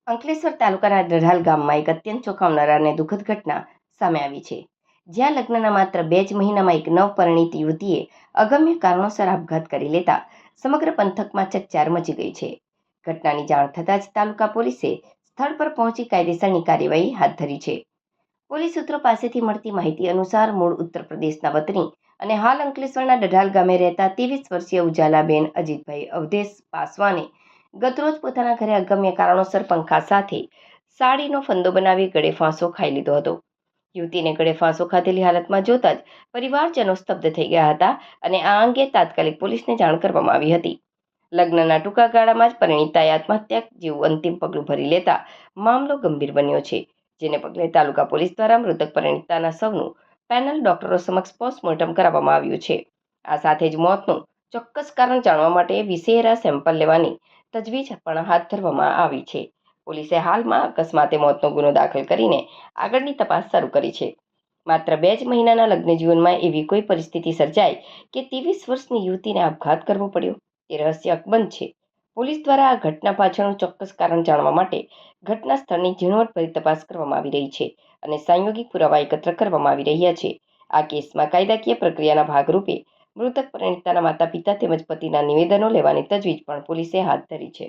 અંકલેશ્વર તાલુકાના ડઢાલ ગામમાં એક અત્યંત ચોંકાવનારા અને દુઃખદ ઘટના સામે આવી છે, જ્યાં લગ્નના માત્ર 2 જ મહિનામાં એક નવપરિણીત યુવતીએ અગમ્ય કારણોસર આપઘાત કરી લેતા સમગ્ર પંથકમાં ચકચાર મચી ગઈ છે. ઘટનાની જાણ થતાં જ તાલુકા પોલીસે સ્થળ પર પહોંચી કાયદેસરની કાર્યવાહી હાથ ધરી છે. પોલીસ સૂત્રો પાસેથી મળતી માહિતી અનુસાર મૂળ ઉત્તર પ્રદેશના વતની અને હાલ અંકલેશ્વરના ડઢાલ ગામે રહેતા 23 વર્ષીય ઉજાલાબેન અજીતભાઈ અવધેશ પાસવાને ગતરોજ પોતાના ઘરે અગમ્ય કારણોસર પંખા સાથે સાડીનો ફંદો બનાવી ગળે ફાંસો ખાઈ લીધો હતો. યુવતીને ગળે ફાંસો ખાધેલી હાલતમાં જોતા જ પરિવારજનો સ્તબ્ધ થઈ ગયા હતા અને આ અંગે તાત્કાલિક પોલીસને જાણ કરવામાં આવી હતી. લગ્નના ટૂંકા ગાળામાં જ પરિણીતાએ આત્મહત્યા જેવું અંતિમ પગલું ભરી લેતા મામલો ગંભીર બન્યો છે, જેને પગલે તાલુકા પોલીસ દ્વારા મૃતક પરિણીતાના શવનું પેનલ ડોક્ટરો સમક્ષ પોસ્ટમોર્ટમ કરાવવામાં આવ્યું છે. આ સાથે જ મોતનું ચોક્કસ કારણ જાણવા માટે વિસેરા સેમ્પલ લેવાની તજવીજ પણ હાથ ધરવામાં આવી છે. પોલીસે હાલમાં અકસ્માતે મોતનો ગુનો દાખલ કરીને આગળની તપાસ શરૂ કરી છે. માત્ર 2 જ મહિનાના લગ્ન જીવનમાં એવી કોઈ પરિસ્થિતિ સર્જાઈ કે 23 વર્ષની યુવતીને આપઘાત કરવો પડ્યો, તે રહસ્ય અકબંધ છે. પોલીસ દ્વારા આ ઘટના પાછળનું ચોક્કસ કારણ જાણવા માટે ઘટના સ્થળની ઝીણવટભરી તપાસ કરવામાં આવી રહી છે અને સાંયોગિક પુરાવા એકત્ર કરવામાં આવી રહ્યા છે. આ કેસમાં કાયદાકીય પ્રક્રિયાના ભાગરૂપે મૃતક પરિણીતાના માતા પિતા તેમજ પતિના નિવેદનો લેવાની તજવીજ પણ પોલીસે હાથ ધરી છે.